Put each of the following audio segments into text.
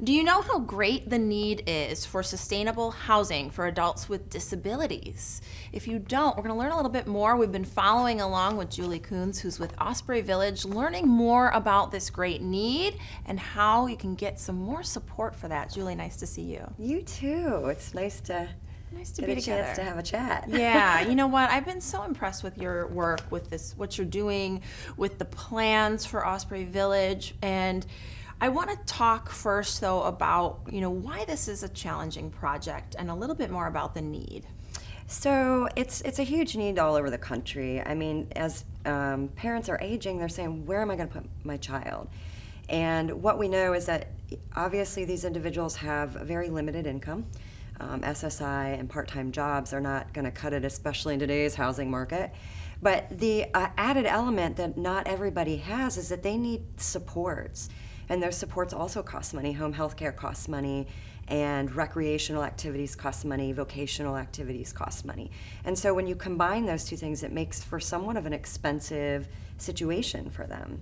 Do you know how great the need is for sustainable housing for adults with disabilities? If you don't, we're going to learn a little bit more. We've been following along with Julie Kuhns, who's with Osprey Village, learning more about this great need and how you can get some more support for that. Julie, nice to see you. You too. It's nice to Be get a together. chance to have a chat. Yeah, you know what? I've been so impressed with your work, with this, what you're doing, with the plans for Osprey Village, and I want to talk first, though, about why this is a challenging project and a little bit more about the need. So it's a huge need all over the country. I mean, as parents are aging, they're saying, where am I going to put my child? And what we know is that obviously these individuals have a very limited income. SSI and part-time jobs are not going to cut it, especially in today's housing market. But the added element that not everybody has is that they need supports. And those supports also cost money. Home health care costs money, and recreational activities cost money, vocational activities cost money. And so when you combine those two things, it makes for somewhat of an expensive situation for them.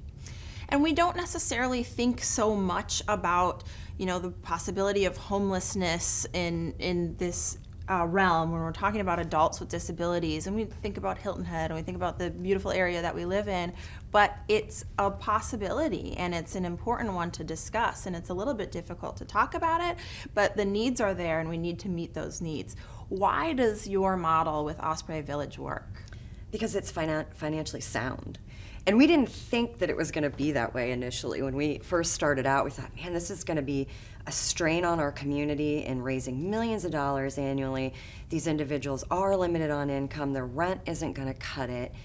And we don't necessarily think so much about, the possibility of homelessness in this realm when we're talking about adults with disabilities. And we think about Hilton Head and we think about the beautiful area that we live in, but it's a possibility and it's an important one to discuss, and it's a little bit difficult to talk about it, but the needs are there and we need to meet those needs. Why does your model with Osprey Village work? Because it's financially sound. And we didn't think that it was going to be that way initially. When we first started out, we thought, man, this is going to be a strain on our community in raising millions of dollars annually. These individuals are limited on income. Their rent isn't going to cut it.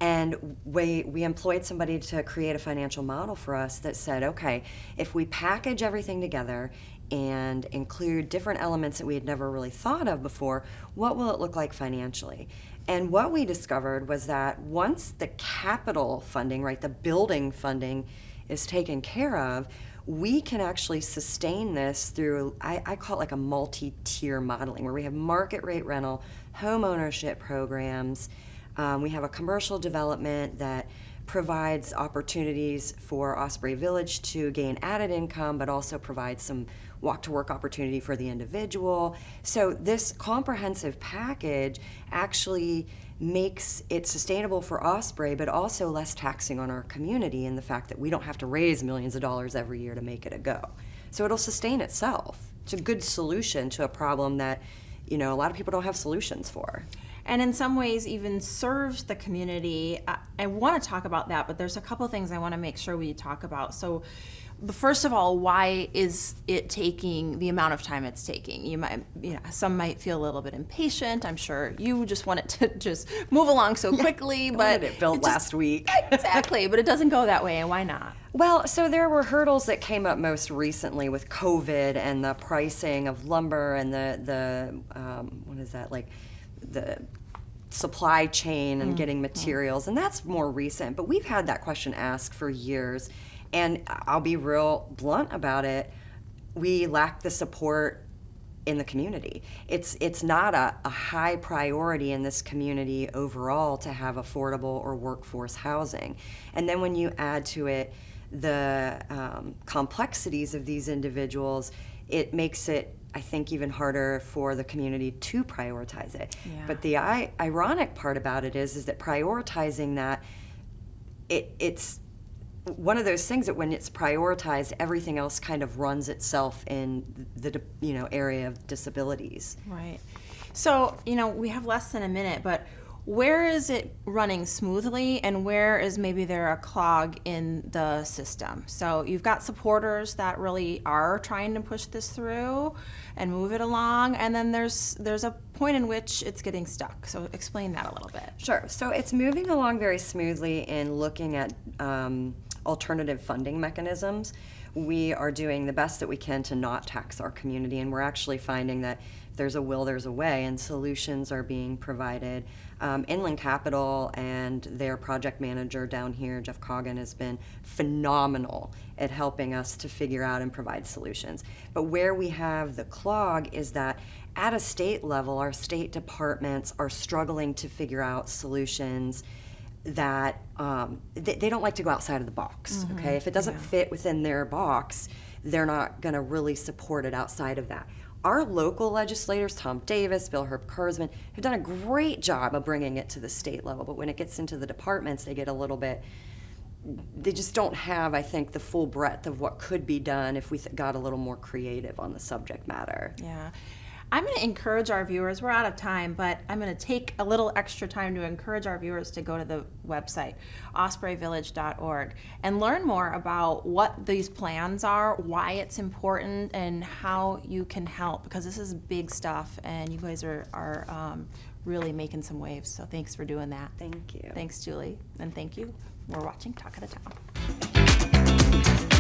And we employed somebody to create a financial model for us that said, okay, if we package everything together and include different elements that we had never really thought of before, what will it look like financially? And what we discovered was that once the capital funding, right, the building funding is taken care of, we can actually sustain this through, I call it like a multi-tier modeling, where we have market rate rental, home ownership programs. We have a commercial development that provides opportunities for Osprey Village to gain added income, but also provides some walk-to-work opportunity for the individual. So this comprehensive package actually makes it sustainable for Osprey, but also less taxing on our community in the fact that we don't have to raise millions of dollars every year to make it a go. So it'll sustain itself. It's a good solution to a problem that, a lot of people don't have solutions for. And in some ways even serves the community. I want to talk about that, but there's a couple things I want to make sure we talk about. So first of all, why is it taking the amount of time it's taking? You might, some might feel a little bit impatient. I'm sure you just want it to just move along so quickly, but it built last week. Exactly, but it doesn't go that way, and why not? Well, so there were hurdles that came up most recently with COVID and the pricing of lumber and the supply chain and getting materials, and that's more recent. But we've had that question asked for years, and I'll be real blunt about it. We lack the support in the community. It's not a high priority in this community overall to have affordable or workforce housing. And then when you add to it the complexities of these individuals, it makes it, I think, even harder for the community to prioritize it. Yeah. But the ironic part about it is that prioritizing that, it's one of those things that when it's prioritized, everything else kind of runs itself in the area of disabilities. Right. So, we have less than a minute, but where is it running smoothly and where is maybe there a clog in the system? So you've got supporters that really are trying to push this through and move it along, and then there's a point in which it's getting stuck. So explain that a little bit. Sure. So it's moving along very smoothly in looking at alternative funding mechanisms. We are doing the best that we can to not tax our community, and we're actually finding that if there's a will, there's a way, and solutions are being provided. Inland Capital and their project manager down here, Jeff Coggin, has been phenomenal at helping us to figure out and provide solutions. But where we have the clog is that at a state level, our state departments are struggling to figure out solutions that they don't like to go outside of the box, okay? If it doesn't fit within their box, they're not going to really support it outside of that. Our local legislators, Tom Davis, Bill Herb Kurzman, have done a great job of bringing it to the state level, but when it gets into the departments, they get a little bit, they just don't have, I think, the full breadth of what could be done if we got a little more creative on the subject matter. Yeah. I'm going to encourage our viewers, we're out of time, but I'm going to take a little extra time to encourage our viewers to go to the website, ospreyvillage.org, and learn more about what these plans are, why it's important, and how you can help, because this is big stuff, and you guys are really making some waves, so thanks for doing that. Thank you. Thanks, Julie, and thank you. We're watching Talk of the Town.